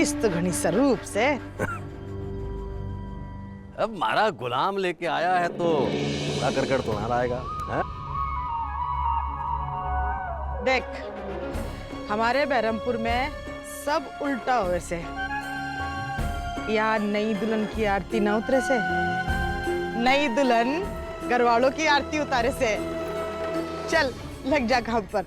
शिस्त घनी स्वरूप से। अब मारा गुलाम लेके आया है तो पूरा कर तो ना लाएगा है? देख, हमारे बहरमपुर में सब उल्टा हुए से। यहाँ नई दुल्हन की आरती न उतरे से, नई दुल्हन घर वालों की आरती उतारे से। चल लग जा काम पर।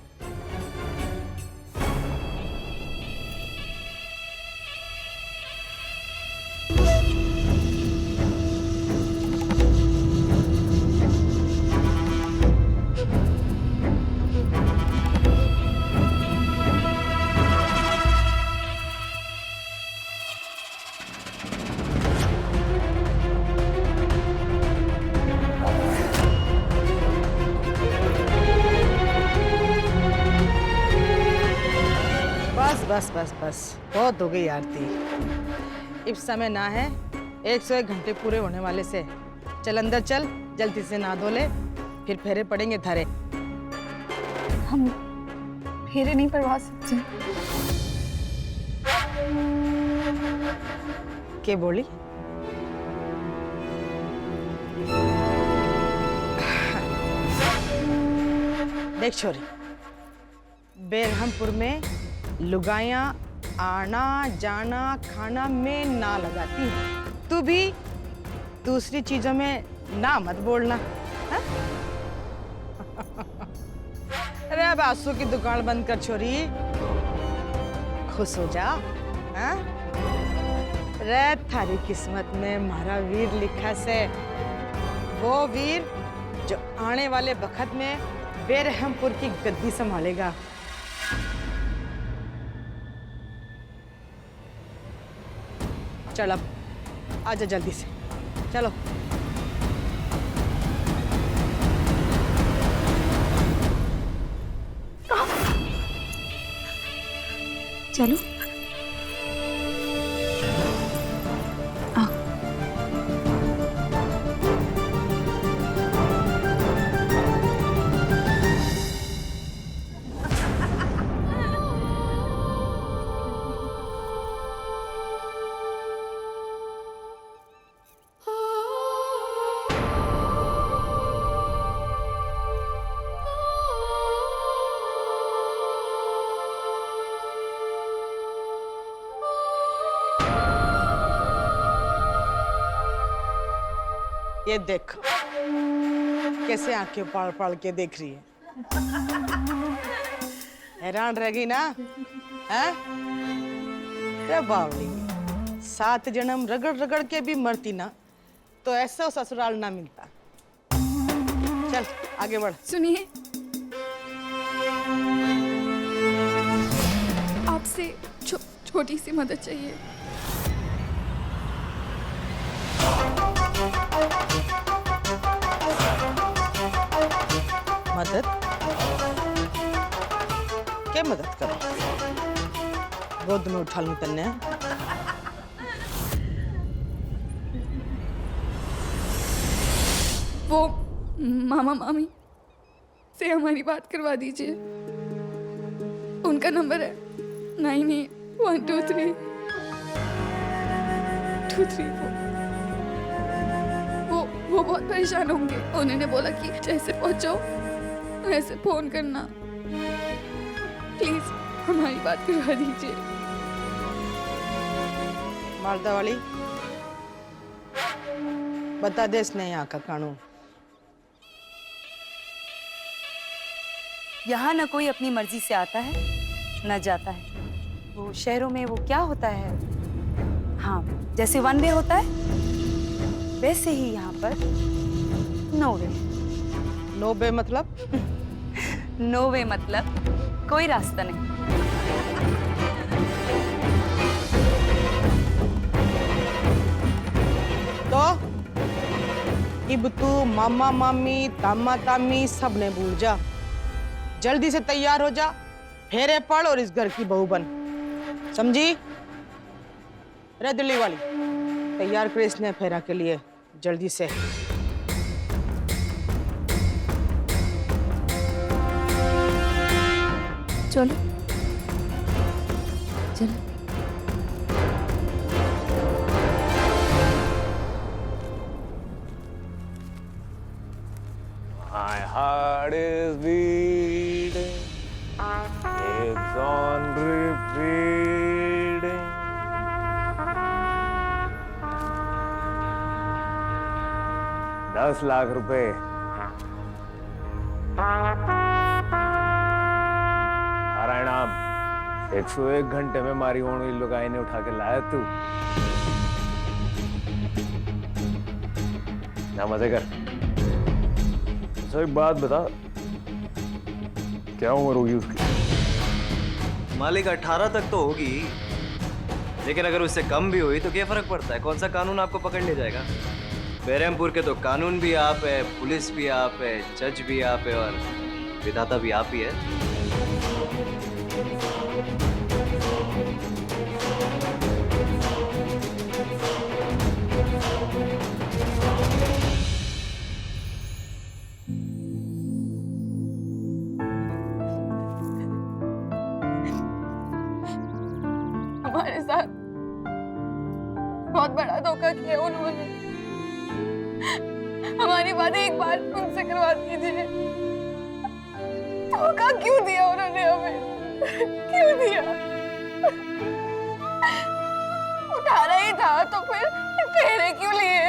बस बस बस बहुत हो गई आरती। अब समय ना है, 101 घंटे पूरे होने वाले से। चल अंदर चल, जल्दी से नहा धो ले, फिर फेरे पड़ेंगे थारे। हम फेरे नहीं पड़वा सकते। क्या बोली? देख छोरी, बेरहमपुर में लुगाइयाँ आना जाना खाना में ना लगाती है। तू भी दूसरी चीजों में ना मत बोलना। हा? अरे अब आंसू की दुकान बंद कर छोरी, खुश हो जा। हा? रे थारी किस्मत में मारा वीर लिखा से, वो वीर जो आने वाले वक्त में बेरहमपुर की गद्दी संभालेगा। चल अब आजा जल्दी से, चलो। चलो ये देख कैसे आंखें पाड़ पाड़ के देख रही है। हैरान रह गई ना? हैं? अरे बावली, 7 जन्म रगड़ रगड़ के भी मरती ना तो ऐसा ससुराल ना मिलता। चल आगे बढ़। सुनिए, आपसे छोटी सी मदद चाहिए। मदद? क्या मदद करो? गोद में उठा लूं तन्ने? वो मामा मामी से हमारी बात करवा दीजिए। उनका नंबर है 98123234। वो बहुत परेशान होंगे। उन्होंने बोला कि जैसे पहुंचो वैसे फोन करना। प्लीज हमारी बात करवा दीजिए। मालदा वाली, बता दे इसने यहाँ का कानून। यहाँ न कोई अपनी मर्जी से आता है न जाता है। वो शहरों में वो क्या होता है, हाँ जैसे वन वे होता है वैसे ही यहाँ पर नो वे। नो वे मतलब? नो वे मतलब कोई रास्ता नहीं। तो इब तू मामा मामी तामा तामी सब ने भूल जा। जल्दी से तैयार हो जा, फेरे पड़ और इस घर की बहू बन, समझी? रे दिल्ली वाली, तैयार कर इसने फेरा के लिए जल्दी से। चलो चलो। My heart is beating, it's on repeating. ₹10,00,000 हरा इनाम 101 घंटे में मारी होने लुगाई ने उठा के लाया तू। ना मजे कर। तो एक बात बता, क्या उम्र होगी उसकी? मालिक 18 तक तो होगी, लेकिन अगर उससे कम भी हुई तो क्या फर्क पड़ता है? कौन सा कानून आपको पकड़ ले जाएगा? बेरहमपुर के तो कानून भी आप है, पुलिस भी आप है, जज भी आप है और विधाता भी आप ही है। हमारे साथ बहुत बड़ा धोखा किया उन्होंने। हमारी बातें एक बार उनसे करवा दीजिए। धोखा क्यों दिया उन्होंने हमें? क्यों दिया? उठाना ही था तो फिर फेरे क्यों लिए?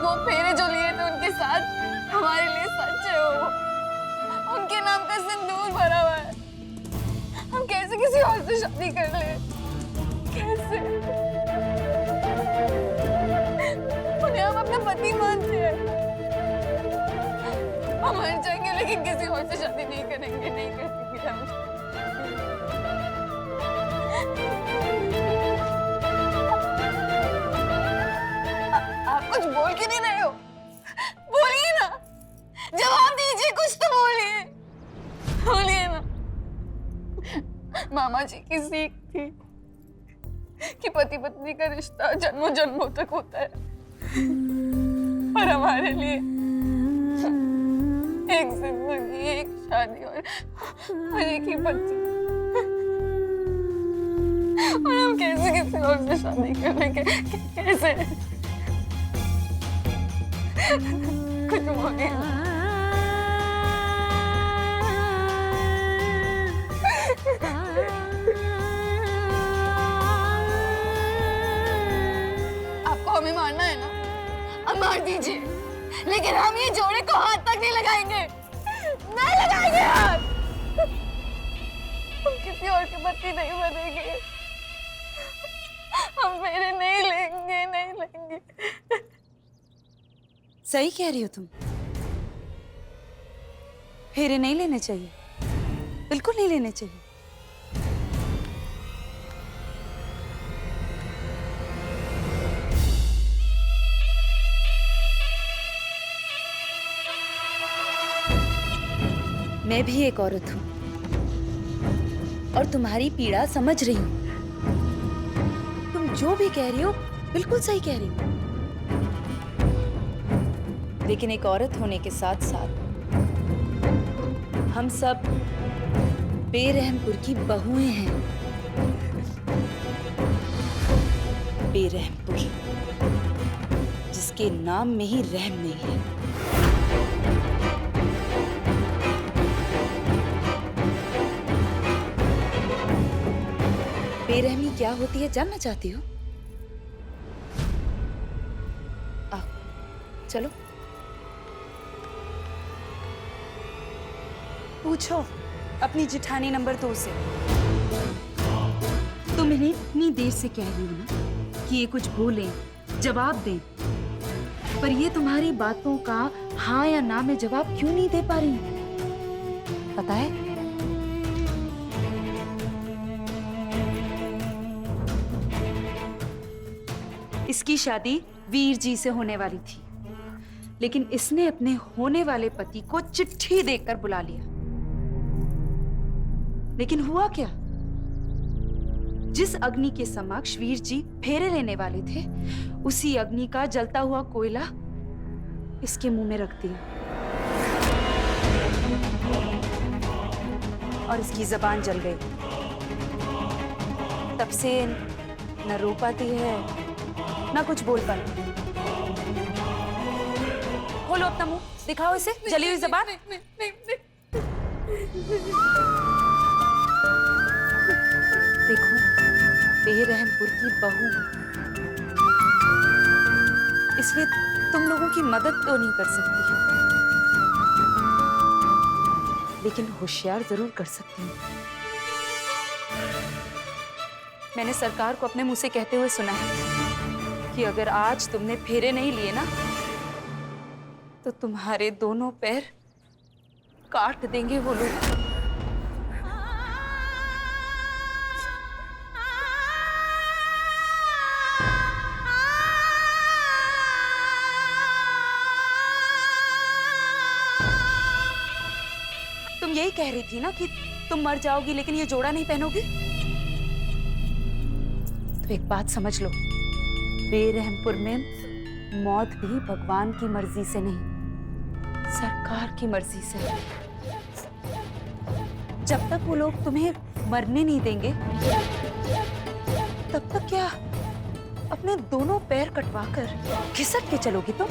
वो फेरे जो लिए थे उनके साथ हमारे लिए सच है। वो उनके नाम का सिंदूर भरा हुआ है। हम कैसे किसी और से शादी कर ले? कैसे? उन्हें हम अपना पति मानते हैं। हम मर जाएंगे लेकिन किसी और से शादी नहीं करेंगे, नहीं करेंगे हम। आप कुछ बोल क्यों नहीं रहे हो? बोलिए ना, जवाब दीजिए, कुछ तो बोलिए। बोलिए ना। मामा जी की सीख थी कि पति पत्नी का रिश्ता जन्मों जन्मों तक होता है, और हमारे लिए एक जिंदगी, एक शादी और एक ही पति। और हम कैसे किसी और से शादी कर लेंगे? कैसे? कुछ बोलिए। आपको हमें मारना है ना, अब मार दीजिए, लेकिन हम ये जोड़े को हाथ तक नहीं लगाएंगे। नहीं लगाएंगे हाथ। हम किसी और के पति नहीं बनेंगे। हम फेरे नहीं लेंगे, नहीं लेंगे। सही कह रही हो तुम। फेरे नहीं लेने चाहिए, बिल्कुल नहीं लेने चाहिए। मैं भी एक औरत हूं और तुम्हारी पीड़ा समझ रही हूं। तुम जो भी कह रही हो बिल्कुल सही कह रही हो, लेकिन एक औरत होने के साथ साथ हम सब बेरहमपुर की बहुएं हैं। बेरहमपुर, जिसके नाम में ही रहम नहीं है। बेरहमी क्या होती है जानना चाहती हो? आओ, चलो पूछो अपनी जिठानी नंबर 2 से। तुम इन्हें इतनी देर से कह रही हो ना कि ये कुछ बोलें, जवाब दें, पर ये तुम्हारी बातों का हाँ या ना में जवाब क्यों नहीं दे पा रही? पता है, इसकी शादी वीर जी से होने वाली थी, लेकिन इसने अपने होने वाले पति को चिट्ठी देकर बुला लिया। लेकिन हुआ क्या? जिस अग्नि के समक्ष वीर जी फेरे लेने वाले थे, उसी अग्नि का जलता हुआ कोयला इसके मुंह में रख दिया और इसकी जबान जल गई। तब से न रो पाती है ना कुछ बोल पाती। खोलो अपना मुंह, दिखाओ इसे जली हुई जबान। देखो, बेरहमपुर की बहू, इसलिए तुम लोगों की मदद तो नहीं कर सकती, लेकिन होशियार जरूर कर सकती हूँ। मैंने सरकार को अपने मुंह से कहते हुए सुना है कि अगर आज तुमने फेरे नहीं लिए ना, तो तुम्हारे दोनों पैर काट देंगे वो लोग। तुम यही कह रही थी ना कि तुम मर जाओगी लेकिन ये जोड़ा नहीं पहनोगी? तो एक बात समझ लो, बेरहमपुर में मौत भी भगवान की मर्जी से नहीं, सरकार की मर्जी से है। जब तक वो लोग तुम्हें मरने नहीं देंगे, तब तक क्या अपने दोनों पैर कटवाकर खिसक के चलोगी तुम?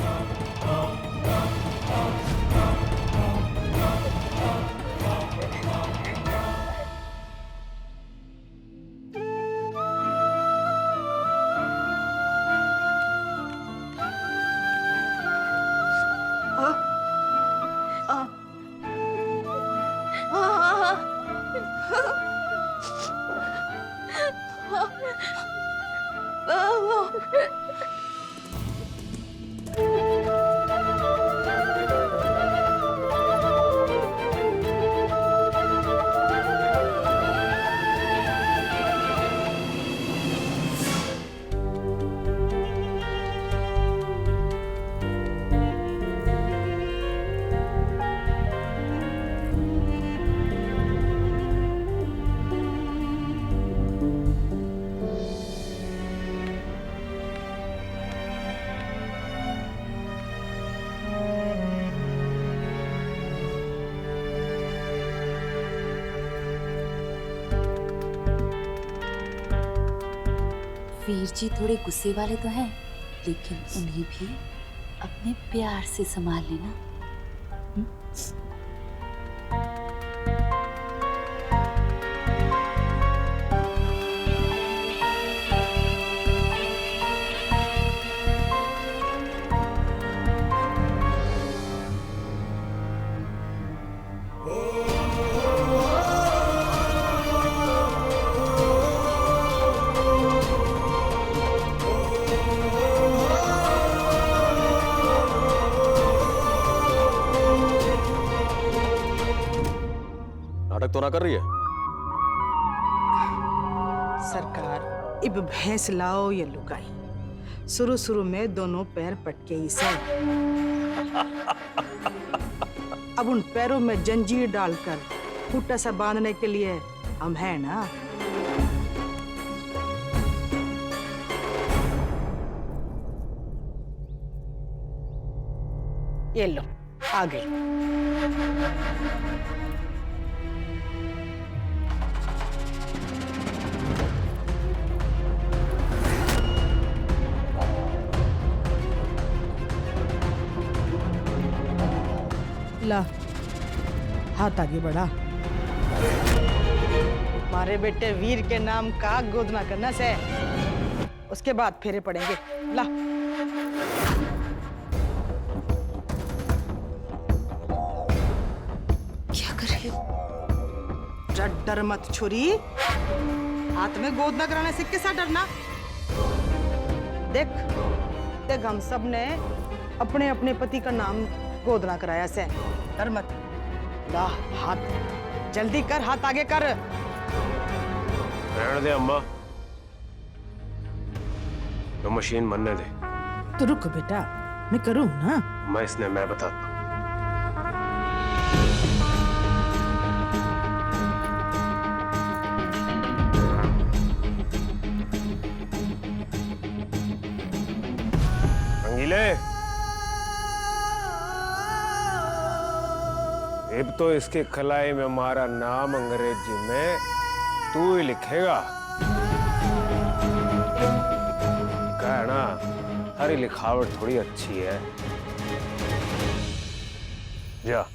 वीर जी थोड़े गुस्से वाले तो हैं, लेकिन उन्हें भी अपने प्यार से संभाल लेना। नाटक तो ना कर रही है? सरकार, इब भैंस लाओ या लुगाई, शुरू शुरू में दोनों पैर पटके ही से। अब उन पैरों में जंजीर डालकर खूंटा सा बांधने के लिए हम हैं ना। ये लो, आ गई। ला, हाथ आगे बढ़ा। हमारे बेटे वीर के नाम का गोदना करना से, उसके बाद फेरे पड़ेंगे। ला, क्या कर रही हो? डर मत छोरी, हाथ में गोदना कराने से किसा डरना। देख देख, हम सब ने अपने अपने पति का नाम गोदना कराया से, डर मत। ला हाथ, जल्दी कर, हाथ आगे कर। रहने दे अम्मा, तो मशीन बनने दे। तो रुक बेटा, मैं करूँ ना। मैं बताता हूँ। रंगीले, अब तो इसके खलाई में हमारा नाम अंग्रेजी में तू ही लिखेगा। तुम्हारी लिखावट थोड़ी अच्छी है। जा।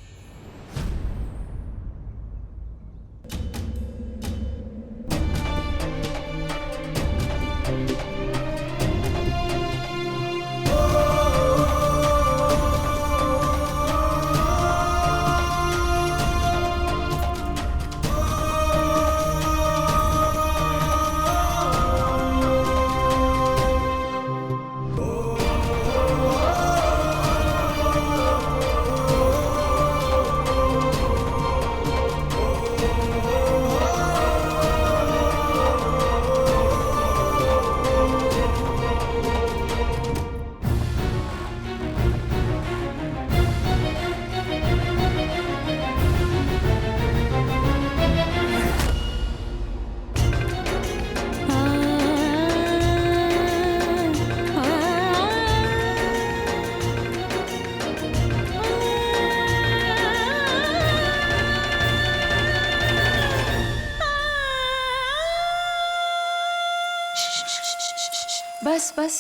बस बस,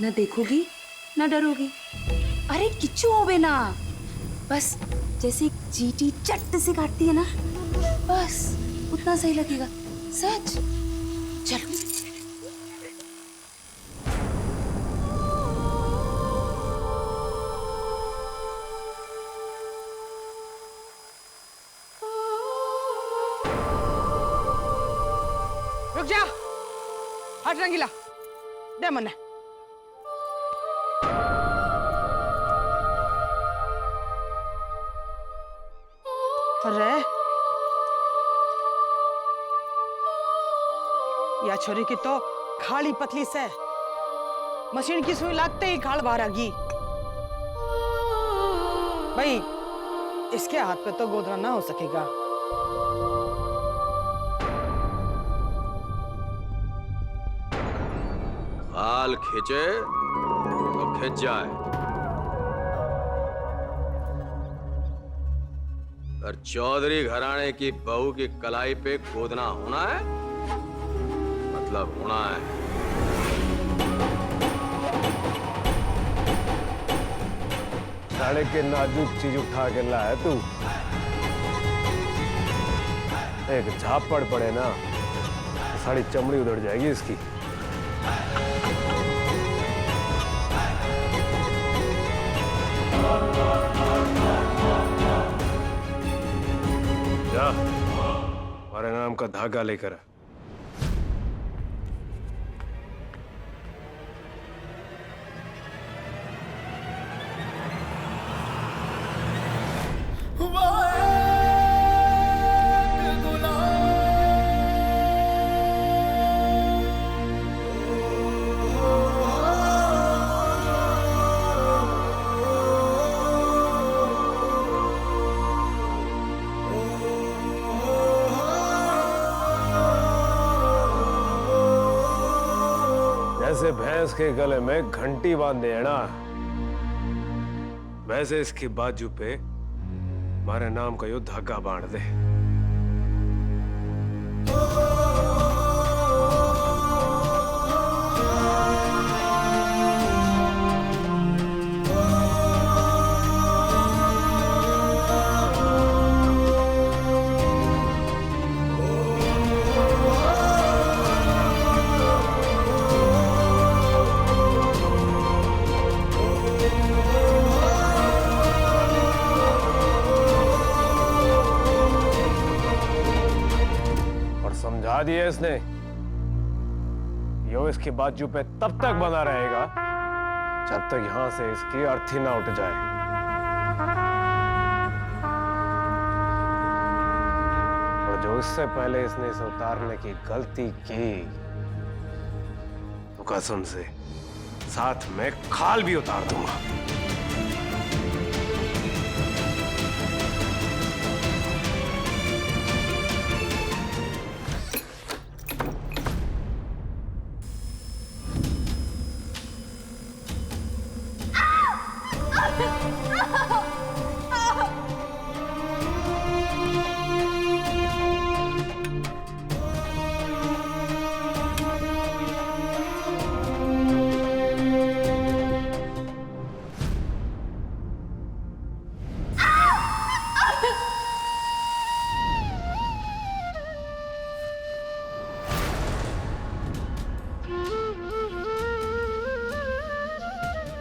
न देखोगी न डरोगी। अरे किच्चू हो बे ना, बस जैसे एक चींटी चट से काटती है ना, बस उतना सही लगेगा। सच। चलो। रुक जा, हट रंगीला, दे मन्ने। अरे या छोरी की तो खाली पतली से मशीन की सुई लगते ही खाल बाहर आ गई। भाई इसके हाथ पे तो गोदना ना हो सकेगा। हाल खींचे तो खिंच जाए, और चौधरी घराने की बहू की कलाई पे गोदना होना है, मतलब होना है। साले के नाजुक चीज उठा के लाया तू। एक झापड़ पड़े ना, सारी चमड़ी उधड़ जाएगी इसकी। जा, हमारे नाम का धागा लेकर आ। जैसे भैंस के गले में घंटी बांधे है ना, वैसे इसकी बाजू पे हमारे नाम का यो धागा बांध दे। समझा दिया इसने, यो इसकी बाजू पे तब तक बना रहेगा जब तक यहां से इसकी अर्थी ना उठ जाए। और जो इससे पहले इसने इसे उतारने की गलती की, तो कसम से साथ में खाल भी उतार दूंगा।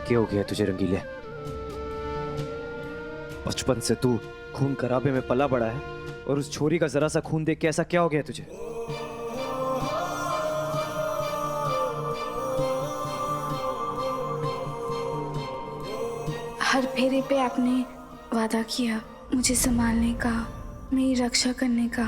क्या हो गया तुझे रंगीले? बचपन से तू खून खराबे में पला बड़ा है और उस छोरी का जरा सा खून देख के ऐसा क्या हो गया तुझे? हर फेरे पे आपने वादा किया मुझे संभालने का, मेरी रक्षा करने का।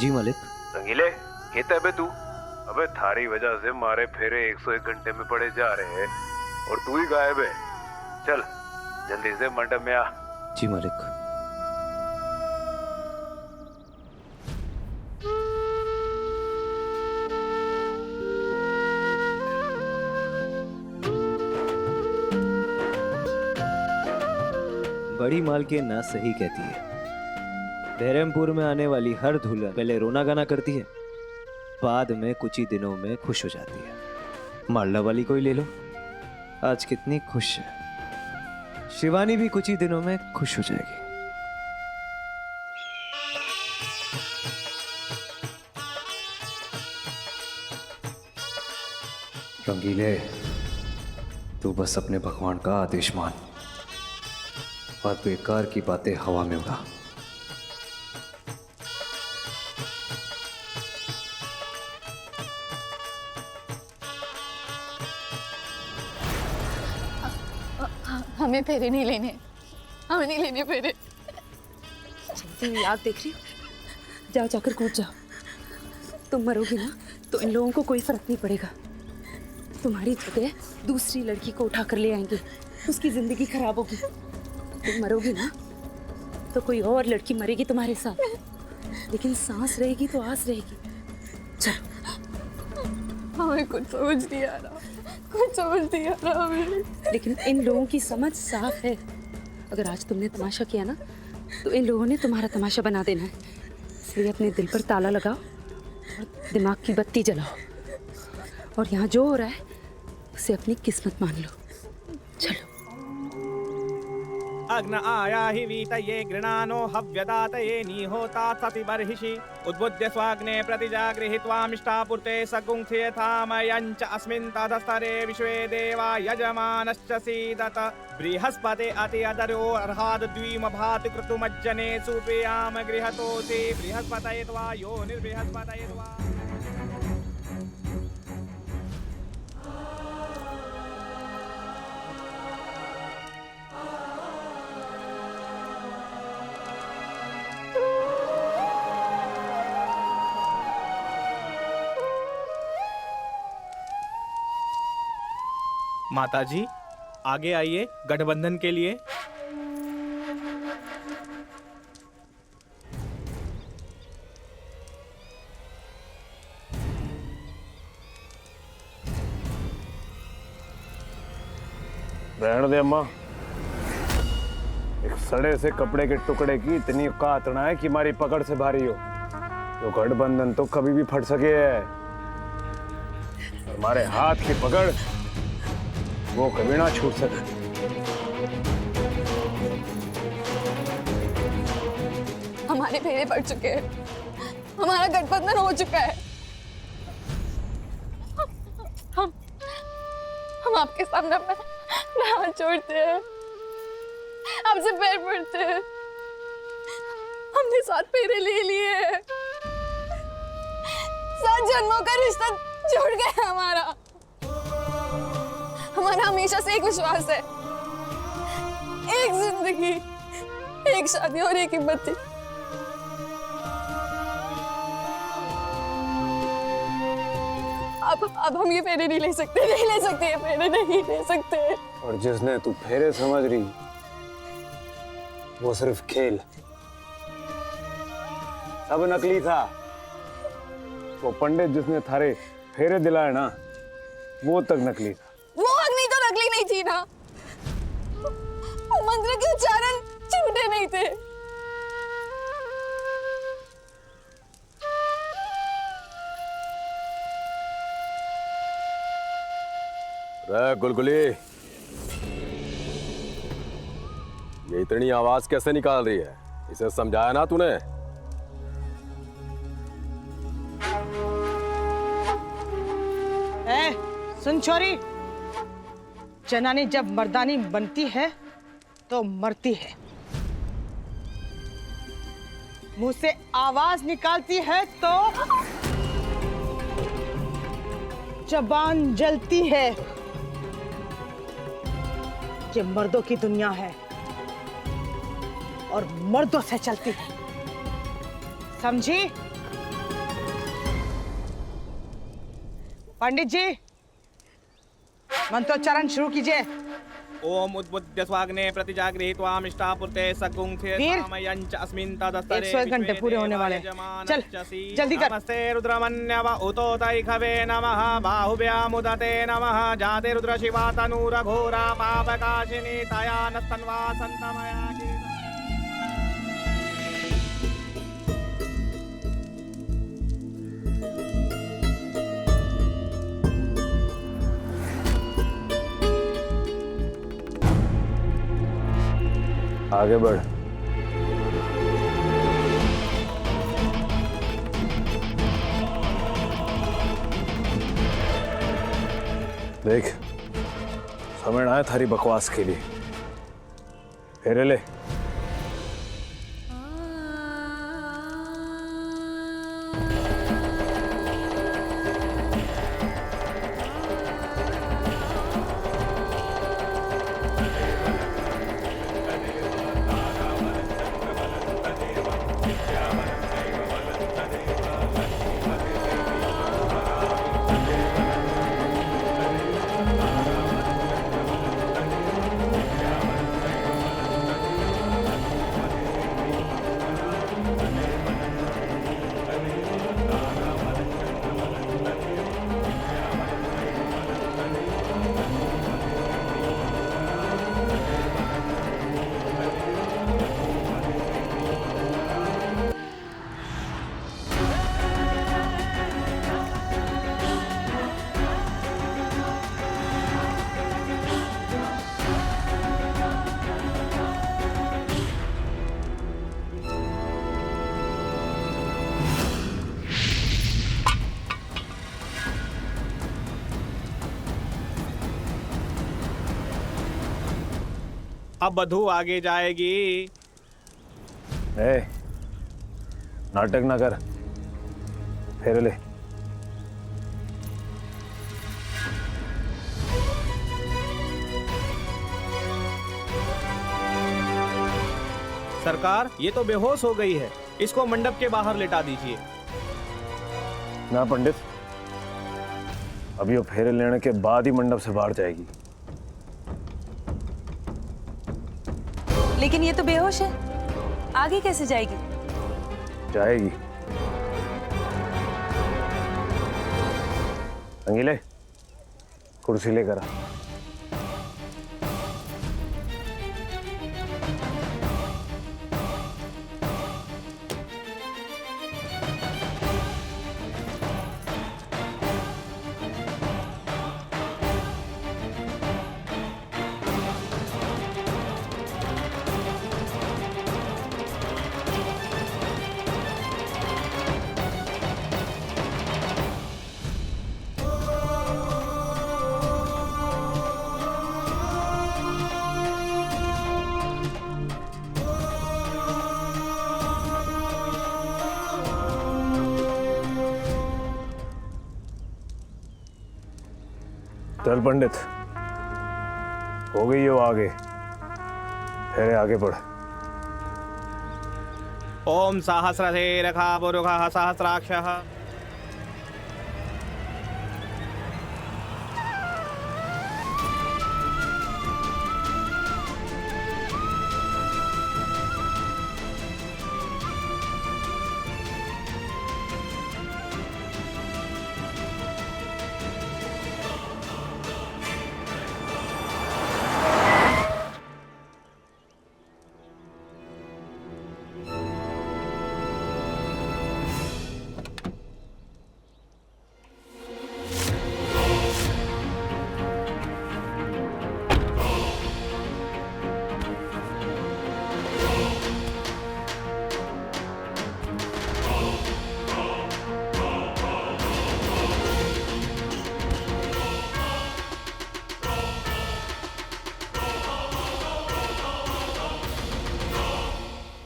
जी मालिक। रंगीले कहता है बे तू? अबे थारी वजह से मारे फेरे 101 घंटे में पड़े जा रहे हैं और तू ही गायब है। चल जल्दी से मंडप में आ। जी मालिक। बड़ी मालकिन ना सही कहती है, बहरमपुर में आने वाली हर दुल्हन पहले रोना गाना करती है, बाद में कुछ ही दिनों में खुश हो जाती है। मालदा वाली कोई ले लो, आज कितनी खुश है। शिवानी भी कुछ ही दिनों में खुश हो जाएगी। रंगीले, तू बस अपने भगवान का आदेश मान और बेकार की बातें हवा में उड़ा। हमें फेरे नहीं लेने, हमें नहीं लेने फेरे। चलती हुई आग देख रही हो? जाओ जाकर कूद जाओ। तुम मरोगी ना तो इन लोगों को कोई फर्क नहीं पड़ेगा। तुम्हारी जगह दूसरी लड़की को उठा कर ले आएंगे, उसकी जिंदगी खराब होगी। तुम मरोगी ना तो कोई और लड़की मरेगी तुम्हारे साथ, लेकिन सांस रहेगी तो आस रहेगी। चलो। हमें कुछ समझ नहीं आ रहा, कुछ समझ नहीं आ रहा हमें। लेकिन इन लोगों की समझ साफ है। अगर आज तुमने तमाशा किया ना तो इन लोगों ने तुम्हारा तमाशा बना देना है। इसलिए अपने दिल पर ताला लगाओ और दिमाग की बत्ती जलाओ, और यहाँ जो हो रहा है उसे अपनी किस्मत मान लो। चलो। अग्न आया हि वीतये गृणानो हव्यदातये निहोता सति बर्हिषि उद्बुद्ध्य स्वाग्ने प्रतिजागृहीत्वामिष्टापूर्ते सगुंसि यथामयञ्च अस्मिन् तदस्तरे विश्वे देवा यजमानश्च सीदत बृहस्पते अति अदरो अर्हाद् द्विमभाति क्रतुमज्जने सुपेयाम गृहतोऽसि बृहस्पतये त्वा यो निर्बृहस्पतये त्वा। माताजी आगे आइए गठबंधन के लिए। रहने दे अम्मा, एक सड़े से कपड़े के टुकड़े की इतनी औकात ना है कि हमारी पकड़ से भारी हो। तो गठबंधन तो कभी भी फट सके है, हमारे हाथ की पकड़ वो कभी ना छूट सके। हमारे फेरे पड़ चुके हैं, हमारा गठबंधन हो चुका है। हम आपके सामने अपना हाथ जोड़ते हैं, आपसे पैर पड़ते हैं। हमने 7 फेरे ले लिए हैं, 7 जन्मों का रिश्ता जुड़ गया हमारा। हमारा हमेशा से एक विश्वास है, एक जिंदगी, एक शादी और एक ही बच्चे। अब हम ये फेरे नहीं ले सकते, नहीं ले सकते, ये फेरे नहीं ले सकते। और जिसने तू फेरे समझ रही वो सिर्फ खेल, सब नकली था। वो पंडित जिसने थारे फेरे दिलाए ना वो तक नकली था। वो अग्नि तो नकली नहीं थी ना, वो मंत्र के उच्चारण झूठे नहीं थे। रे गुलगुली, ये इतनी आवाज कैसे निकाल रही है? इसे समझाया ना तूने? सुन छोरी, जनानी जब मर्दानी बनती है तो मरती है, मुंह से आवाज निकालती है तो जबान जलती है। ये मर्दों की दुनिया है और मर्दों से चलती है, समझी? पंडित जी, मंत्रोच्चारण शुरू कीजिए। ओम उद्बुद्ध स्वाग्ने प्रतिजागृहीत्वामिष्टापूर्ते सगुंथे सामयञ्च अस्मिन् तदस्तरे 101 घंटे पूरे होने वाले हैं। चल, जल्दी कर। नमस्ते रुद्रमन्यव उतोतैखवे नमः बाहुव्यामुदते नमः जाते रुद्र शिवा तनूरघोरा पापकाशिनी तया नस्तन्वा सन्तमया आगे बढ़। देख, समय आया थारी बकवास के लिए। फेरे ले। अब बधू आगे जाएगी। ए, नाटक ना कर, फेरे ले। सरकार, ये तो बेहोश हो गई है, इसको मंडप के बाहर लेटा दीजिए। ना पंडित, अभी वो फेरे लेने के बाद ही मंडप से बाहर जाएगी। लेकिन ये तो बेहोश है, आगे कैसे जाएगी? जाएगी। अंगिले, कुर्सी लेकर आ। चल पंडित, हो गई हो आगे, फेरे आगे बढ़। ओम सहस्रधेरखा पुरुषः सहस्राक्षः।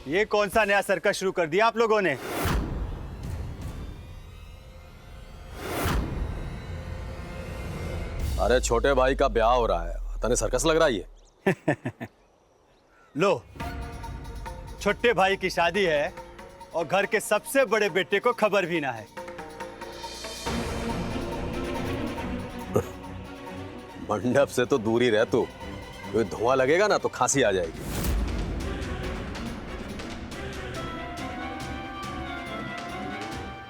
ये कौन सा नया सर्कस शुरू कर दिया आप लोगों ने? अरे छोटे भाई का ब्याह हो रहा है, तने सर्कस लग रहा है ये? लो, छोटे भाई की शादी है और घर के सबसे बड़े बेटे को खबर भी ना है। मंडप से तो दूर ही रह तू, कोई धुआं लगेगा ना तो खांसी आ जाएगी।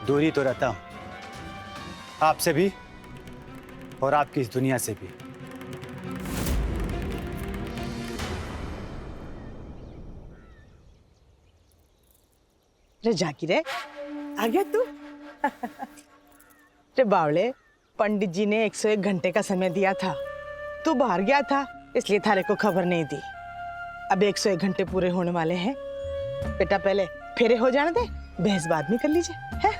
दूरी तो रहता हूं, आपसे भी और आपकी इस दुनिया से भी। रे जाकी रे, आ गया तू? रे बावले, पंडित जी ने 101 घंटे का समय दिया था, तू बाहर गया था इसलिए थारे को खबर नहीं दी। अब 101 घंटे पूरे होने वाले हैं। बेटा पहले फेरे हो जाने दे, बहस बाद में कर लीजिए, है?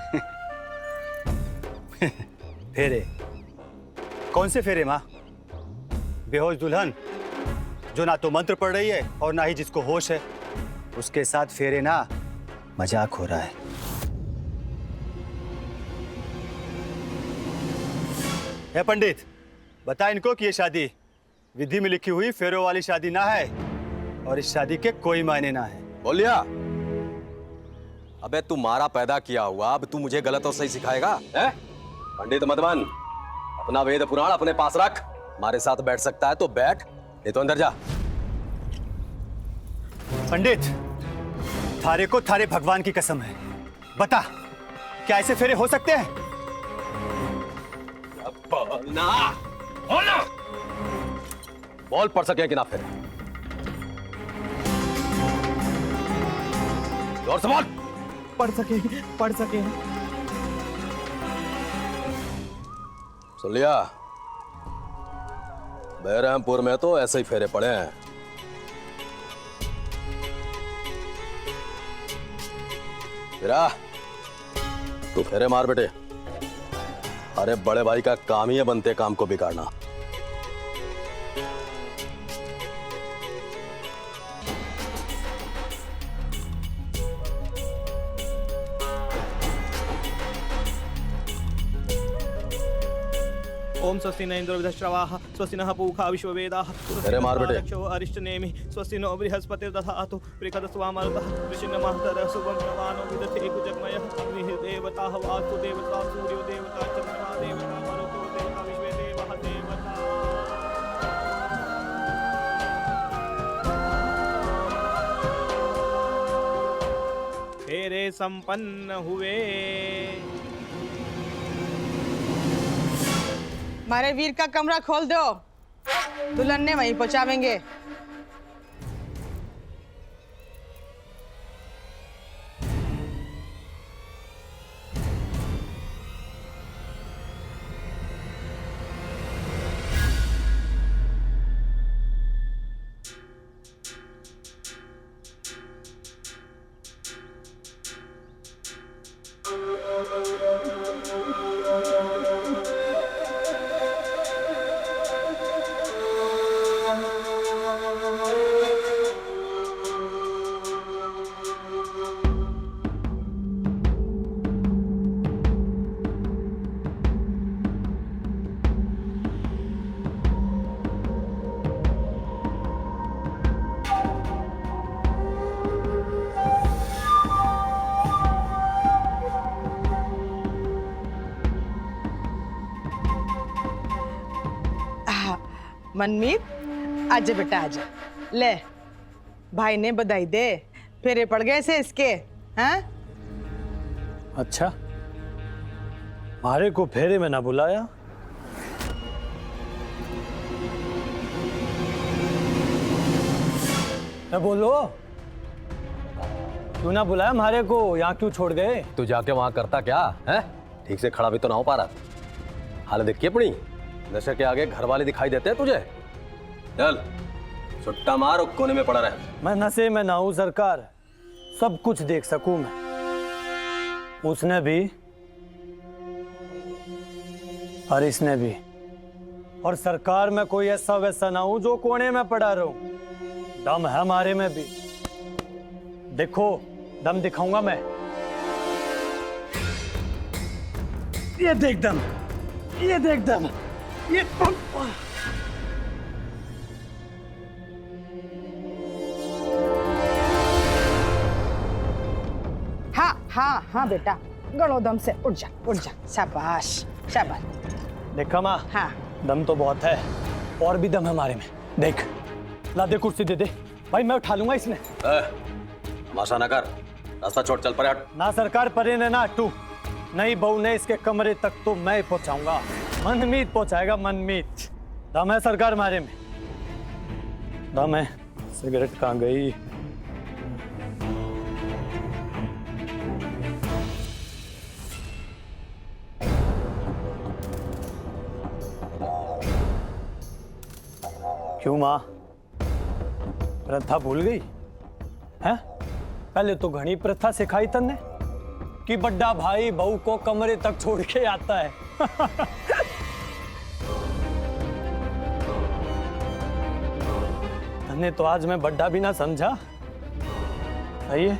फेरे? कौन से फेरे माँ? बेहोश दुल्हन जो ना तो मंत्र पढ़ रही है और ना ही जिसको होश है, उसके साथ फेरे ना मजाक हो रहा है। है पंडित, बता इनको कि ये शादी विधि में लिखी हुई फेरों वाली शादी ना है और इस शादी के कोई मायने ना है। बोलिया, अबे तू मारा पैदा किया हुआ, अब तू मुझे गलत और सही सिखाएगा? है? पंडित मदमन, अपना वेद पुराण अपने पास रख। हमारे साथ बैठ सकता है तो बैठ, नहीं तो अंदर जा। पंडित, थारे को थारे भगवान की कसम है, बता क्या ऐसे फेरे हो सकते हैं? बोलना, बोलना। बोल पढ़ सके कि ना फिर? जोर से बोल। पढ़ सके। सुन लिया? बहरमपुर में तो ऐसे ही फेरे पड़े हैं। फिरा, तू फेरे मार बेटे। अरे बड़े भाई का काम ही है बनते काम को बिगाड़ना। ओम स्वस्ति न इंद्रो विधश्रवाः स्वस्ति नः पूषा विश्ववेदाः अरे मार बेटे। दक्षो अरिष्टनेमि स्वस्ति नो बृहस्पतिर्दधातु बृहदस्वामरुतः वृषण्यमातरः शुभं प्रवानो विदधे कुजग्मयः अग्निः देवताः वास्तु देवता सूर्यो देवता चन्द्रमा देवता मरुतो देवता विश्वे देवः देवता। फेरे संपन्न हुए। मारे वीर का कमरा खोल दो, दुल्हन ने वहीं पहुंचावेंगे। मनमीत, आजा बेटा आजा। ले, भाई ने बधाई दे, फेरे पड़ गए से इसके, हैं? अच्छा, मारे को फेरे में ना बुलाया? क्या बोलो? क्यों ना बुलाया मारे को? यहाँ क्यों छोड़ गए? तू जाके वहां करता क्या है? ठीक से खड़ा भी तो ना हो पा रहा। हालत देखिए अपनी, नशे के आगे घर वाले दिखाई देते हैं तुझे? चल छुट्टा मार और कोने में पड़ा रहे। मैं नशे में ना हूं सरकार, सब कुछ देख सकूं मैं। उसने भी और इसने भी। और सरकार में कोई ऐसा वैसा ना हूं जो कोने में पड़ा रहूं। दम है हमारे में भी, देखो दम दिखाऊंगा मैं। ये देख दम, ये देख दम, ये हाँ हाँ हाँ बेटा, गड़ो दम से उठ जा, उठ जा। शाबाश शाबाश। देखा माँ, हाँ दम तो बहुत है, और भी दम है हमारे में। देख, ला दे कुर्सी दे दे भाई, मैं उठा लूंगा इसमें। तमाशा ना कर, रास्ता छोड़, चल परे हट। ना सरकार परे ने ना हटू, नहीं बहू ने इसके कमरे तक तो मैं पहुंचाऊंगा, मनमीत पहुंचाएगा, मनमीत। दम है सरकार हमारे में, दम है। सिगरेट कहाँ गई? क्यों माँ, प्रथा भूल गई हैं? पहले तो घनी प्रथा सिखाई तन्ने कि बड्डा भाई बहू को कमरे तक छोड़ के आता है। तन्ने तो आज मैं बड्डा भी ना समझा। सही है।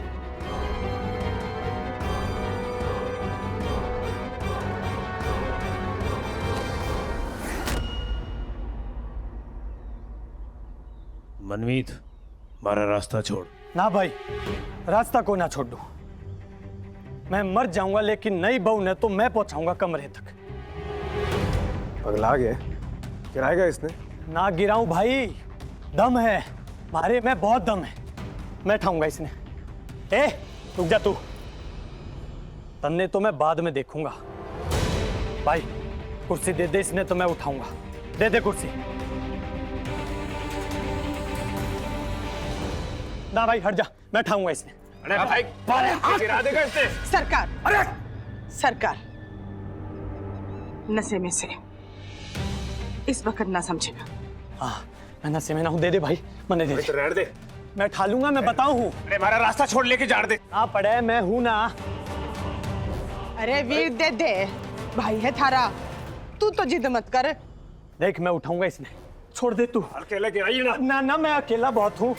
मनमीत, हमारा रास्ता छोड़। ना भाई, रास्ता को ना छोड़ दो। मैं मर जाऊंगा लेकिन नई बहू ने तो मैं पहुंचाऊंगा कमरे तक। पगला गया, गिराएगा इसने। ना गिराऊं भाई, दम है मारे में, बहुत दम है, मैं उठाऊंगा इसने। ए रुक जा तू, तन्ने तो मैं बाद में देखूंगा। भाई कुर्सी दे दे, इसने तो मैं उठाऊंगा। दे दे कुर्सी। ना भाई हट जा, मैं उठाऊंगा इसने। अरे भाई, गिरा देगा इसने। सरकार, अरे सरकार, नशे में से इस वक्त ना समझेगा। हाँ मैं नशे में ना हूँ, दे दे भाई, मैंने दे तो रहने दे। मैं उठा लूंगा, मैं बताऊं हूँ। अरे हमारा रास्ता छोड़, लेके जाने दे। ना पड़े, मैं हूं ना। अरे वीर दे दे, भाई है थारा, तू तो जिद मत कर। देख मैं उठाऊंगा इसने, छोड़ दे तू। अकेले गिराइए ना। ना ना, मैं अकेला बहुत हूँ।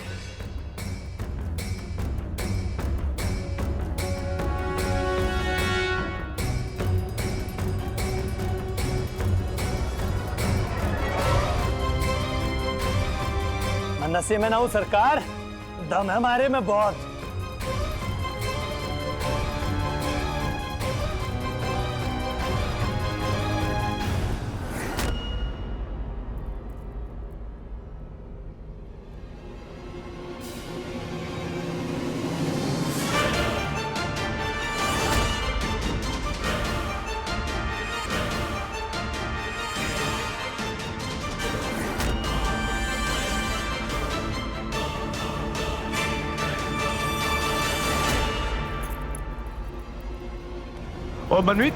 मैं नशे में ना हूं सरकार, दम है हमारे में बहुत। और मनमीत,